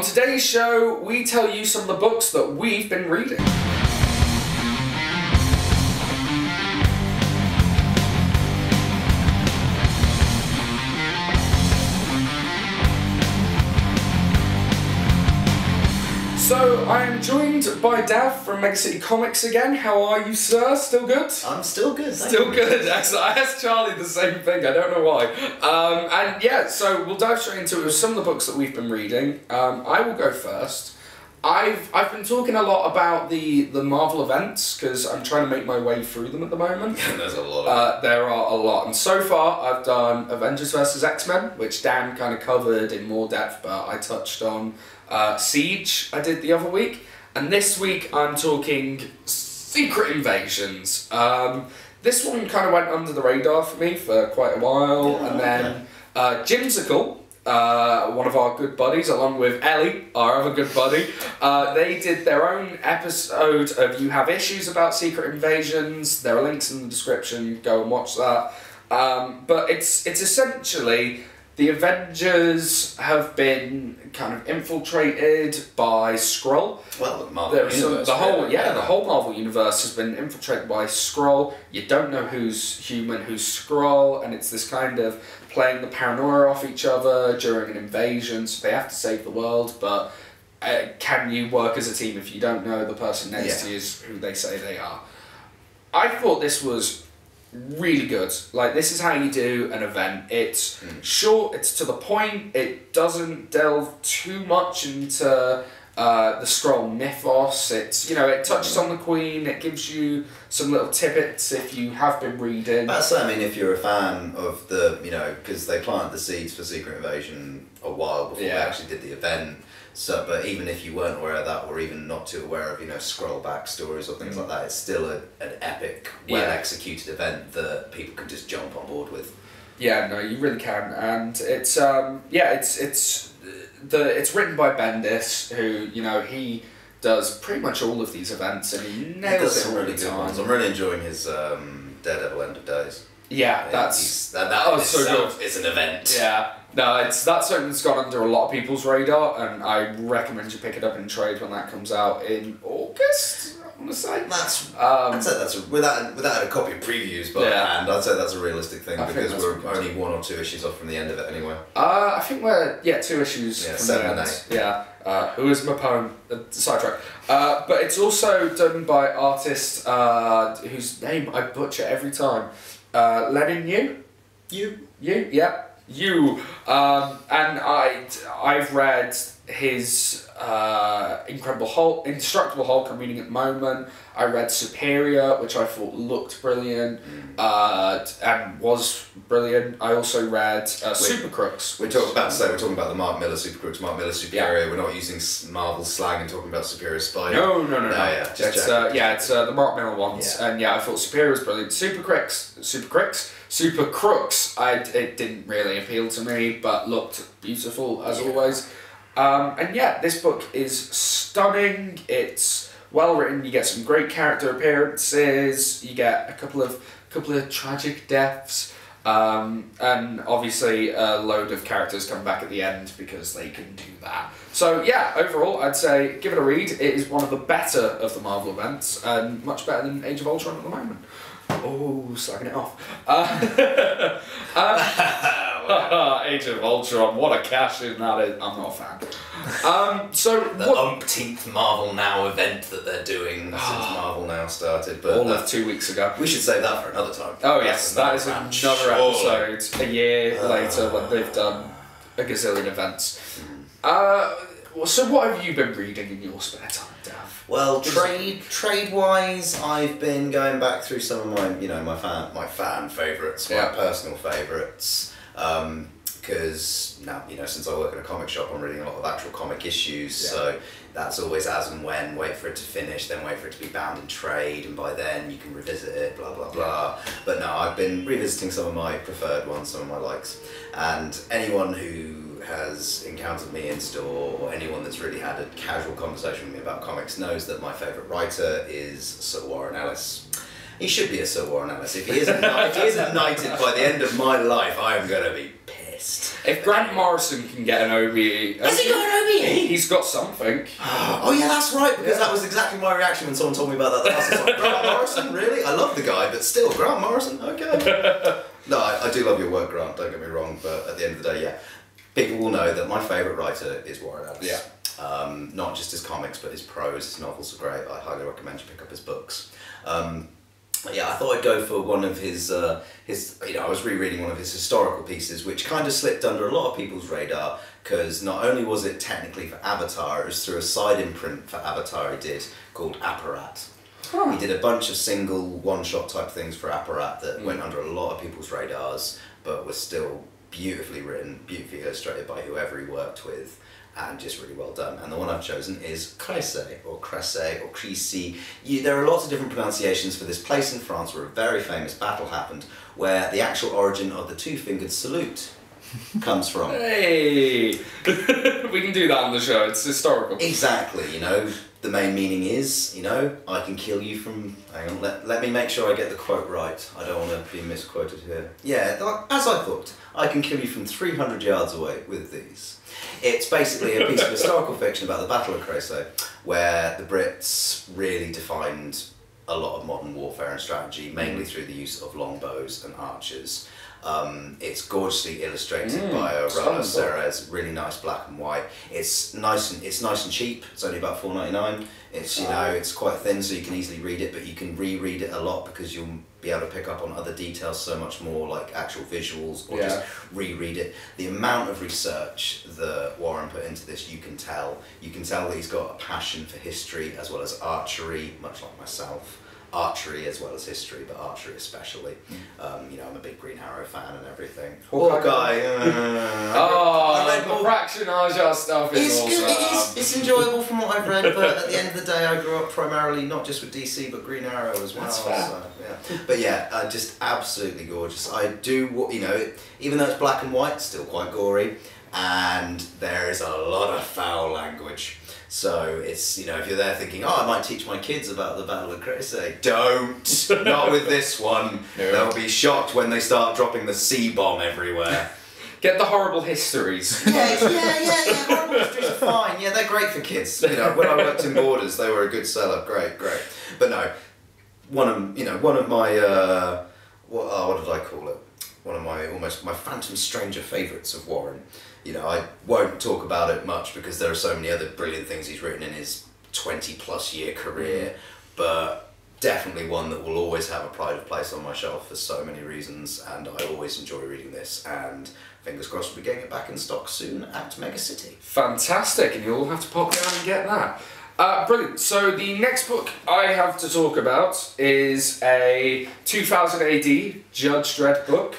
On today's show, we tell you some of the books that we've been reading. So, I am joined by Dav from Mega City Comics again. How are you, sir? Still good? I'm still good. Still good. Excellent. I asked Charlie the same thing. I don't know why. And yeah, so we'll dive straight into it with some of the books that we've been reading. I will go first. I've been talking a lot about the Marvel events because I'm trying to make my way through them at the moment. There's a lot. There are a lot, and so far I've done Avengers vs X-Men, which Dan kind of covered in more depth, but I touched on Siege. I did the other week, and this week I'm talking Secret Invasions. This one kind of went under the radar for me for quite a while, and then Jimsicle. One of our good buddies, along with Ellie, our other good buddy, they did their own episode of You Have Issues about Secret Invasions. There are links in the description, go and watch that. But it's essentially the Avengers have been kind of infiltrated by Skrull. Well, the Marvel universe. The whole Marvel universe has been infiltrated by Skrull. You don't know who's human, who's Skrull, and it's this kind of playing the paranoia off each other during an invasion, so they have to save the world, but can you work as a team if you don't know the person next to you is who they say they are? I thought this was really good. Like, this is how you do an event. It's short, it's to the point, it doesn't delve too much into the Skrull mythos. It's, you know, it touches on the Queen, it gives you some little tidbits if you have been reading. That's, I mean, if you're a fan of the, you know, because they planted the seeds for Secret Invasion a while before they actually did the event. So, but even if you weren't aware of that, or even not too aware of, you know, Skrull backstories or things like that, it's still an epic, well-executed event that people can just jump on board with. Yeah, no, you really can, and it's it's written by Bendis, who, you know, he does pretty much all of these events, and he nails it really good ones. I'm really enjoying his Daredevil End of Days. Yeah, that itself is an event. Yeah. No, that's something that's gone under a lot of people's radar, and I recommend you pick it up in trade when that comes out in August, I want to say. I'd say that's without a copy of previews, but and I'd say that's a realistic thing because we're only 1 or 2 issues off from the end of it anyway. I think we're 2 issues from 7 and 8. Yeah. Who is my poem? Sidetrack. But it's also done by artist whose name I butcher every time. Lenin Yu? Yeah. And I've read his Indestructible Hulk I'm reading at the moment. I read Superior, which I thought looked brilliant and was brilliant. I also read Super Crooks. We're talking about the Mark Millar Super Crooks, Mark Millar Superior. We're not using Marvel slang and talking about Superior Spider. No. It's the Mark Millar ones, and I thought Superior was brilliant. Super Crooks, it didn't really appeal to me, but looked beautiful as always. And this book is stunning. It's well written. You get some great character appearances. You get a couple of tragic deaths, and obviously a load of characters come back at the end because they can do that. So overall, I'd say give it a read. It is one of the better of the Marvel events, and much better than Age of Ultron at the moment. Oh, slagging it off. Age of Ultron, what a cash-in that is. I'm not a fan. The umpteenth Marvel Now event that they're doing since Marvel Now started. But all of 2 weeks ago. We should save that for another time. Oh yes, that is another episode a year later when they've done a gazillion events. So what have you been reading in your spare time, Dav? Well, trade-wise, I've been going back through some of my, my fan favourites, my personal favourites. Because now, since I work in a comic shop, I'm reading a lot of actual comic issues, so that's always as and when, wait for it to finish, then wait for it to be bound in trade, and by then you can revisit it, blah, blah, blah. But no, I've been revisiting some of my preferred ones, some of my likes, and anyone who has encountered me in store, or anyone that's really had a casual conversation with me about comics, knows that my favourite writer is Sir Warren Ellis. He should be a Sir Warren Ellis. If he isn't knighted by the end of my life, I am going to be pissed. If Grant Morrison can get an OBE... Has he got an OBE? He's got something. Oh yeah, that's right, because that was exactly my reaction when someone told me about that last time. Like, Grant Morrison, really? I love the guy, but still, Grant Morrison? Okay. No, I do love your work, Grant, don't get me wrong, but at the end of the day, yeah. People will know that my favourite writer is Warren Ellis. Yeah. Not just his comics, but his prose, his novels are great. I highly recommend you pick up his books. Yeah, I thought I'd go for one of his I was rereading one of his historical pieces, which kind of slipped under a lot of people's radar, because not only was it technically for Avatar, it was through a side imprint for Avatar he did, called Apparat. Huh. He did a bunch of single, one-shot type things for Apparat that went under a lot of people's radars, but was still beautifully written, beautifully illustrated by whoever he worked with, and just really well done. And the one I've chosen is Crecy, or Crecy, or Crecy. There are lots of different pronunciations for this place in France where a very famous battle happened, where the actual origin of the two-fingered salute comes from. Hey! We can do that on the show, it's historical. Exactly, the main meaning is, I can kill you from... Hang on, let me make sure I get the quote right. I don't want to be misquoted here. Yeah, as I thought, I can kill you from 300 yards away with these. It's basically a piece of historical fiction about the Battle of Crecy, where the Brits really defined a lot of modern warfare and strategy, mainly through the use of longbows and archers. It's gorgeously illustrated by Rana Serres, really nice black and white. It's nice and cheap. It's only about $4.99. It's it's quite thin, so you can easily read it, but you can reread it a lot because you'll be able to pick up on other details so much more, like actual visuals, or just reread it. The amount of research that Warren put into this, you can tell. You can tell that he's got a passion for history as well as archery, much like myself. Archery as well as history, but archery especially. I'm a big Green Arrow fan and everything. Hawkeye. The fractionage stuff is awesome. It's enjoyable from what I've read, but at the end of the day, I grew up primarily not just with DC, but Green Arrow as well. That's fair. So, yeah. But yeah, just absolutely gorgeous. I do, even though it's black and white, still quite gory, and there is a lot of foul language. So it's, if you're there thinking, I might teach my kids about the Battle of Crecy, don't! Not with this one. No. They'll be shocked when they start dropping the C-bomb everywhere. Get the horrible histories. Yeah, horrible histories are fine. Yeah, they're great for kids. When I worked in Borders, they were a good seller. Great. But no, one of my, what did I call it? One of my Phantom Stranger favourites of Warren. I won't talk about it much because there are so many other brilliant things he's written in his 20+ year career, but definitely one that will always have a pride of place on my shelf for so many reasons, and I always enjoy reading this, and fingers crossed we're getting it back in stock soon at Mega City. Fantastic, and you'll have to pop down and get that. Brilliant. So the next book I have to talk about is a 2000 AD Judge Dredd book.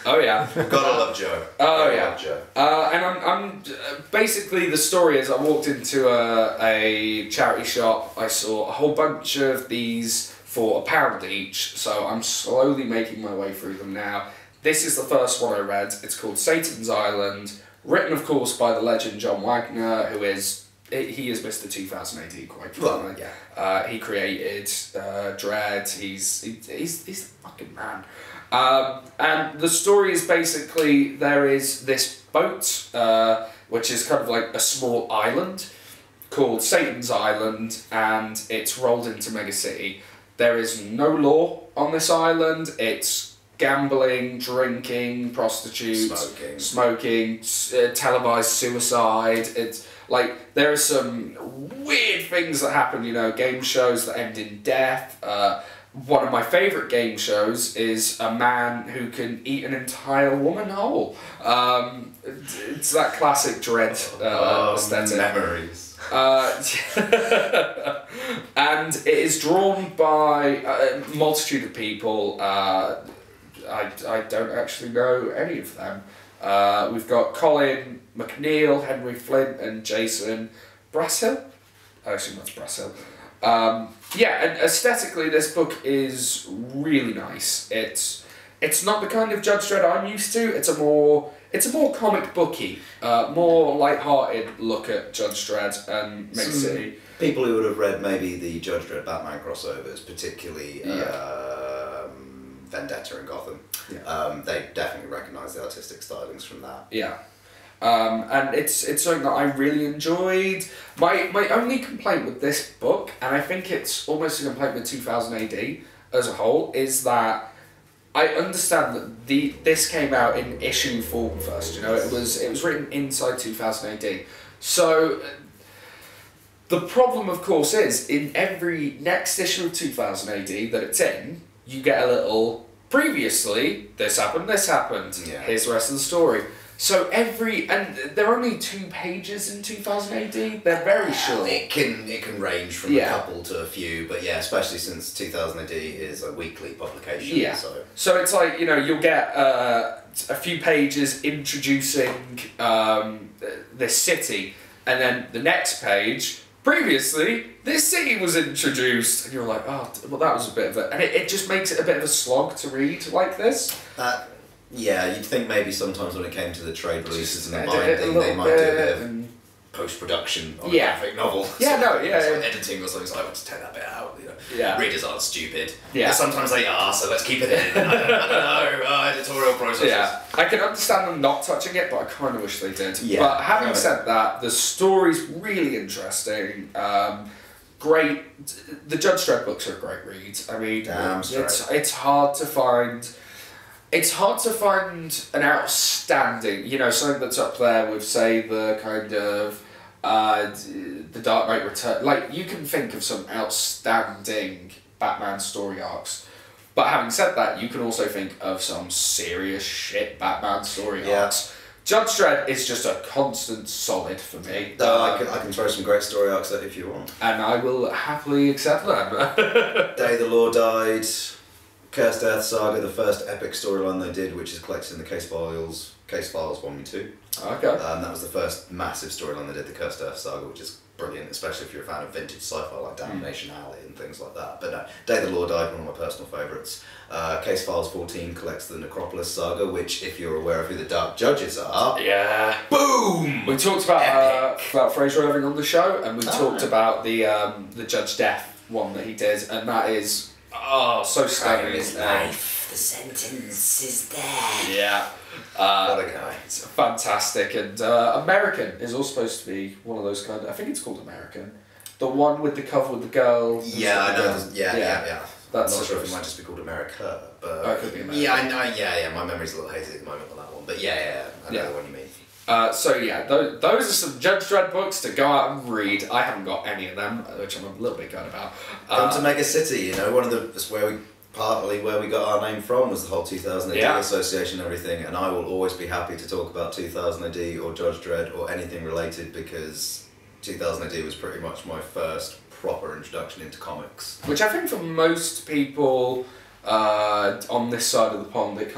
Oh yeah. Gotta love Joe. Oh yeah. Love Joe. And I'm basically, the story is I walked into a charity shop. I saw a whole bunch of these for £1 each. So I'm slowly making my way through them now. This is the first one I read. It's called Satan's Island, written of course by the legend John Wagner, who is Mr. 2000 AD quite frankly. Well, yeah. He created Dredd. He's the fucking man. And the story is basically, there is this boat, which is kind of like a small island, called Satan's Island, and it's rolled into Mega City. There is no law on this island. It's gambling, drinking, prostitutes, smoking, televised suicide. It's like, there are some weird things that happen, game shows that end in death. One of my favourite game shows is a man who can eat an entire woman whole. It's that classic Dredd aesthetic. Memories. And it is drawn by a multitude of people. I don't actually know any of them. We've got Colin McNeil, Henry Flint, and Jason Brassill. I assume that's Brassill. Yeah, and aesthetically this book is really nice. It's not the kind of Judge Dredd I'm used to. It's a more comic booky, more light-hearted look at Judge Dredd and Mega City. People who would have read maybe the Judge Dredd Batman crossovers, particularly Vengeance Vendetta and Gotham. Yeah. They definitely recognise the artistic stylings from that. Yeah. And it's something that I really enjoyed. My only complaint with this book, and I think it's almost a complaint with 2000 AD as a whole, is that I understand that this came out in issue 4 first. You know, it was written inside 2000 AD. So the problem, of course, is in every next issue of 2000 AD that it's in, you get a little previously this happened. Yeah. Here's the rest of the story. So and they're only 2 pages in 2000 AD. They're very short. It can range from a couple to a few, but yeah, especially since 2000 AD is a weekly publication. Yeah. So it's like, you know, you'll get a few pages introducing this city, and then the next page, previously, this city was introduced, and you're like, oh, well, that was a bit of a... And it just makes it a bit of a slog to read like this. Yeah, you'd think maybe sometimes when it came to the trade releases and the binding, they might do a bit of post-production on a graphic novel. Yeah, so yeah. Like editing or something, so I want to take that bit out. You know. Yeah. Readers aren't stupid. Yeah. But sometimes they are, so let's keep it in. I don't know, editorial processes. Yeah, I can understand them not touching it, but I kind of wish they did. Yeah. But having said that, the story's really interesting. Great. The Judge Dredd books are a great read. I mean, it's hard to find... It's hard to find an outstanding, you know, something that's up there with, say, the kind of the Dark Knight Return. Like, you can think of some outstanding Batman story arcs. But having said that, you can also think of some serious shit Batman story arcs. Judge Dredd is just a constant solid for me. I can throw some great story arcs at if you want. And I will happily accept them. Day the Law Died, Cursed Earth Saga, the first epic storyline they did, which is collected in the Case Files Volume 2. Okay. That was the first massive storyline they did, the Cursed Earth Saga, which is brilliant, especially if you're a fan of vintage sci-fi like Damnation Alley and things like that. But no, Day the Law Died, one of my personal favourites. Case Files 14 collects the Necropolis Saga, which, if you're aware of who the Dark Judges are... Yeah. Boom! We talked about Fraser Irving on the show, and we talked about the Judge Death one that he did, and that is... Oh, so stunning. His life, the sentence is there. Yeah. What a guy. It's fantastic. And American is also supposed to be one of those kind of... I think it's called American. The one with the cover with the girl. Yeah, I know. Yeah. That's I'm not sure if it might just be called America, but... it could be American. Yeah, I know, yeah. My memory's a little hazy at the moment on that one. But yeah, I know the one you mean. So yeah, those are some Judge Dredd books to go out and read. I haven't got any of them, which I'm a little bit gutted about. Come to Mega City, you know, that's partly where we got our name from, was the whole 2000 AD association and everything, and I will always be happy to talk about 2000 AD or Judge Dredd or anything related, because 2000 AD was pretty much my first proper introduction into comics. Which I think for most people on this side of the pond, it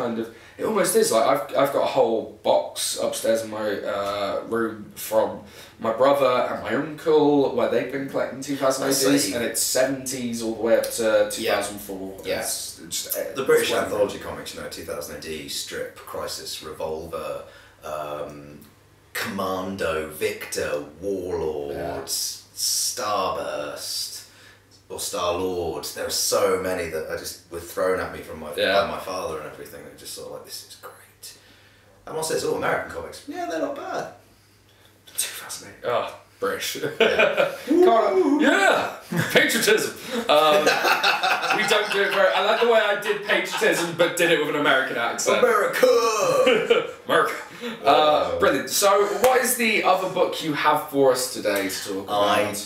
almost is. Like I've got a whole box upstairs in my room from my brother and my uncle, where they've been collecting 2000 ADs, and it's 70s all the way up to 2004. Yeah. It's just, the British anthology comics, you know, 2000 AD, Strip, Crisis, Revolver, Commando, Victor, Warlord, Starburst, or Star-Lord. There are so many that were thrown at me from by my father and everything. They're just sort of like, this is great. And also, it's all American comics. Yeah, they're not bad. 2008. Oh, British. Yeah. Patriotism. We don't do it very... I like the way I did patriotism, but did it with an American accent. America! America. Brilliant. So, what is the other book you have for us today to talk about?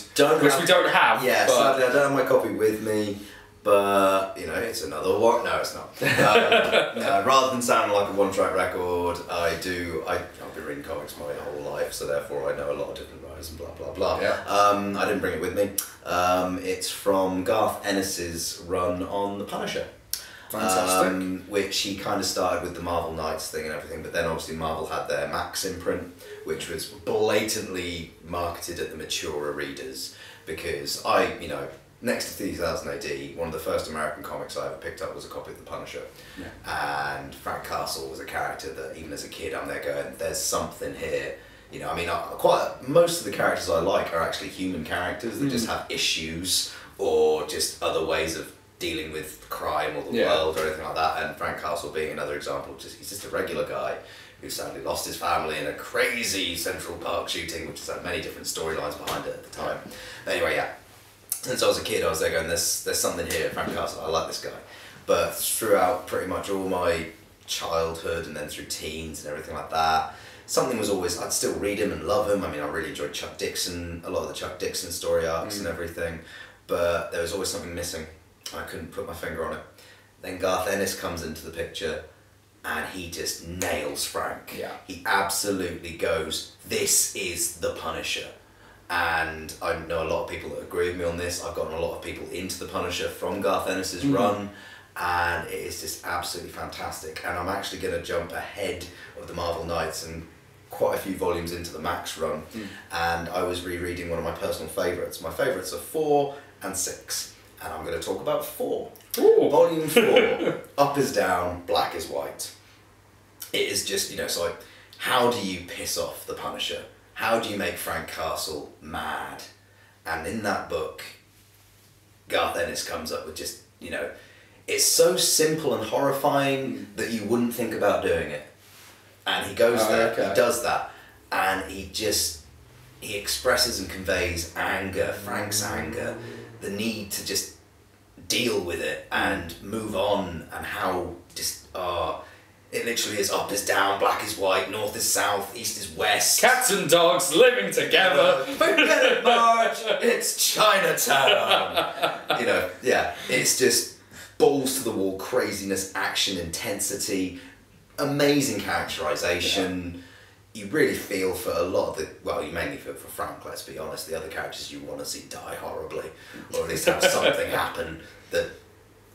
Which we don't have. Yeah, sadly I don't have my copy with me, but, you know, it's another one. No, it's not. No, rather than sounding like a one-track record, I've been reading comics my whole life, so therefore I know a lot of different writers and blah, blah, blah. Yeah. I didn't bring it with me. It's from Garth Ennis's run on The Punisher. Fantastic. Which he kind of started with the Marvel Knights thing and everything, but then obviously Marvel had their Max imprint, which was blatantly marketed at the maturer readers, because next to 2000 AD, one of the first American comics I ever picked up was a copy of The Punisher. Yeah. And Frank Castle was a character that even as a kid I'm there going, there's something here. You know, I mean, most of the characters I like are actually human characters that just have issues or just other ways of dealing with crime or the world or anything like that. And Frank Castle being another example, he's just a regular guy who sadly lost his family in a crazy Central Park shooting, which has had many different storylines behind it at the time. But anyway, yeah. Since I was a kid, I was there going, there's something here, Frank Castle, I like this guy. But throughout pretty much all my childhood and then through teens and everything like that, something was always, I'd still read him and love him. I mean, I really enjoyed Chuck Dixon, a lot of the Chuck Dixon story arcs and everything, but there was always something missing. I couldn't put my finger on it. Then Garth Ennis comes into the picture and he just nails Frank. Yeah. He absolutely goes, this is the Punisher. And I know a lot of people that agree with me on this. I've gotten a lot of people into the Punisher from Garth Ennis's run, and it is just absolutely fantastic. And I'm actually going to jump ahead of the Marvel Knights and quite a few volumes into the Max run, and I was rereading one of my personal favourites. My favourites are 4 and 6, and I'm going to talk about 4. Ooh. Volume 4, Up is Down, Black is White. It is just, so how do you piss off the Punisher? How do you make Frank Castle mad? And in that book, Garth Ennis comes up with just, it's so simple and horrifying that you wouldn't think about doing it. And he goes there, he does that, and he expresses and conveys anger, Frank's anger, the need to just deal with it and move on, and how just, it literally is up is down, black is white, north is south, east is west. Cats and dogs living together. Forget it, Marge, it's Chinatown. It's just balls to the wall, craziness, action, intensity, amazing characterization. You really feel for a lot of you mainly feel for Frank, let's be honest. The other characters you want to see die horribly, or at least have something happen that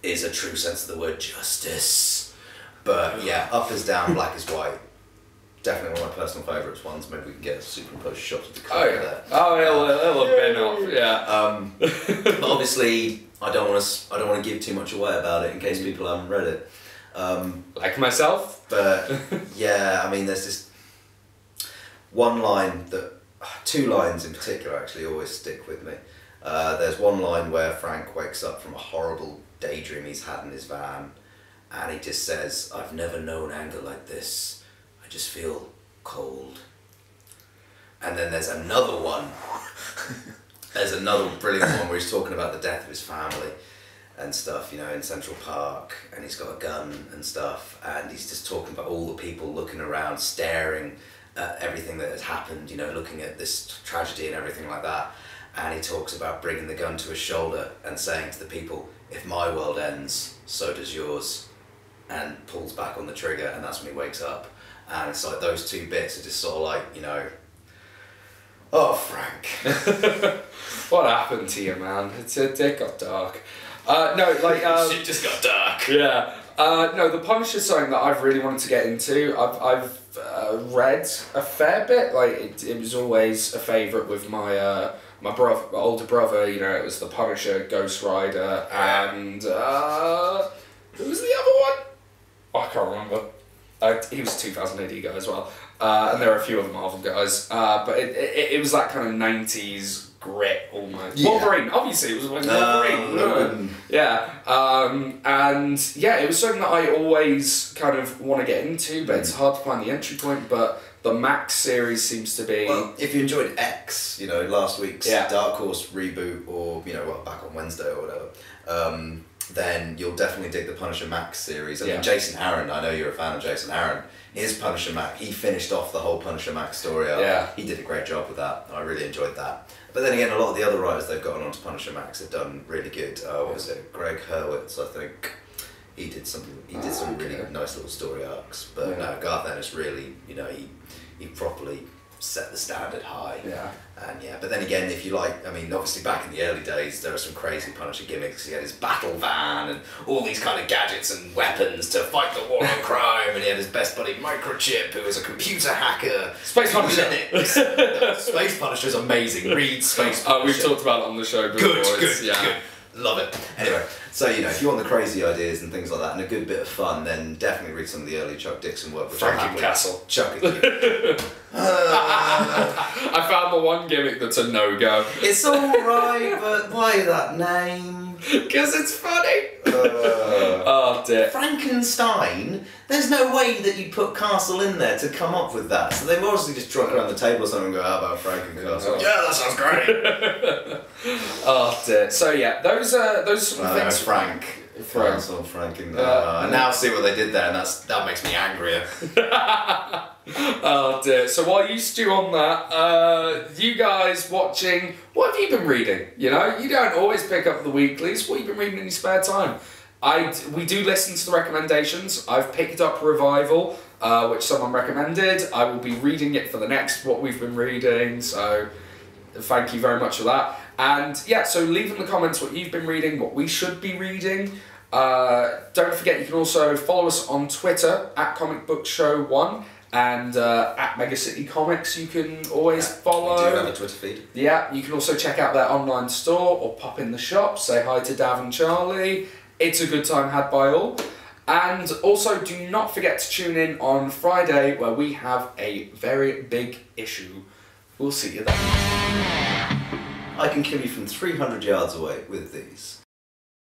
is a true sense of the word justice. But yeah, Up is Down, Black is White. Definitely one of my personal favourites ones. Maybe we can get a superimposed shot of the cover there. It'll have been off, yeah. But obviously, I don't want to give too much away about it in case people haven't read it. Like myself. But yeah, I mean, there's this one line two lines in particular actually always stick with me. There's one line where Frank wakes up from a horrible daydream he's had in his van, and he just says, "I've never known anger like this. I just feel cold." And then there's another one. There's another brilliant one where he's talking about the death of his family and stuff, in Central Park, and he's got a gun and stuff, and he's just talking about all the people looking around, staring at everything that has happened, looking at this tragedy and everything like that. And he talks about bringing the gun to his shoulder and saying to the people, "If my world ends, so does yours," and pulls back on the trigger, and that's when he wakes up. And it's like those two bits are just sort of like, oh, Frank. What happened to you, man? It got dark. Shit just got dark. Yeah. No, The Punisher is something that I've really wanted to get into. I've read a fair bit. It was always a favourite with my my older brother. It was The Punisher, Ghost Rider, and who was the other one? I can't remember. He was a 2000 AD guy as well. And there are a few other Marvel guys. But it was that kind of 90s grit almost. Yeah. Wolverine, obviously, it was like Wolverine. Yeah. And yeah, it was something that I always kind of want to get into, but it's hard to find the entry point. But the Max series seems to be... Well, if you enjoyed X, last week's Dark Horse reboot, or, back on Wednesday or whatever, then you'll definitely dig the Punisher Max series. I mean, Jason Aaron, I know you're a fan of Jason Aaron. His Punisher Max, he finished off the whole Punisher Max story up. Yeah. He did a great job with that. I really enjoyed that. But then again, a lot of the other writers they've gotten onto Punisher Max have done really good. What was it? Greg Hurwitz, I think. He did some really nice little story arcs. But no, Garth Ennis really, he properly set the standard high. Yeah. And but then again, if you like, obviously back in the early days, there were some crazy Punisher gimmicks. He had his battle van and all these kind of gadgets and weapons to fight the war on crime, and he had his best buddy Microchip, who was a computer hacker. Space Punisher. Space Punisher's amazing. Read Space Punisher. We've talked about it on the show before. Good. Love it. Anyway, so if you want the crazy ideas and things like that and a good bit of fun, then definitely read some of the early Chuck Dixon work. Frank Castle. Chuck it. I found the one gimmick that's a no-go. It's alright, but why that name? Because it's funny. Oh dear. Frankenstein? There's no way that you put castle in there to come up with that. So they mostly just drop around the table or something and go, how about Frankencastle? Yeah, that sounds great. Oh dear. So yeah, those sort of things. Frank. Franken. I now see what they did there, and that makes me angrier. Oh dear. So while you stew on that, you guys watching, what have you been reading? You know, you don't always pick up the weeklies. What have you been reading in your spare time? We do listen to the recommendations. I've picked up Revival, which someone recommended. I will be reading it for the next What We've Been Reading, so thank you very much for that. And yeah, so leave in the comments what you've been reading, what we should be reading. Don't forget you can also follow us on Twitter at ComicBookShow1 and at Megacity Comics you can always follow. We do have a Twitter feed. Yeah, you can also check out their online store or pop in the shop, say hi to Dav and Charlie. It's a good time had by all. And also do not forget to tune in on Friday where we have a very big issue. We'll see you then. I can kill you from 300 yards away with these.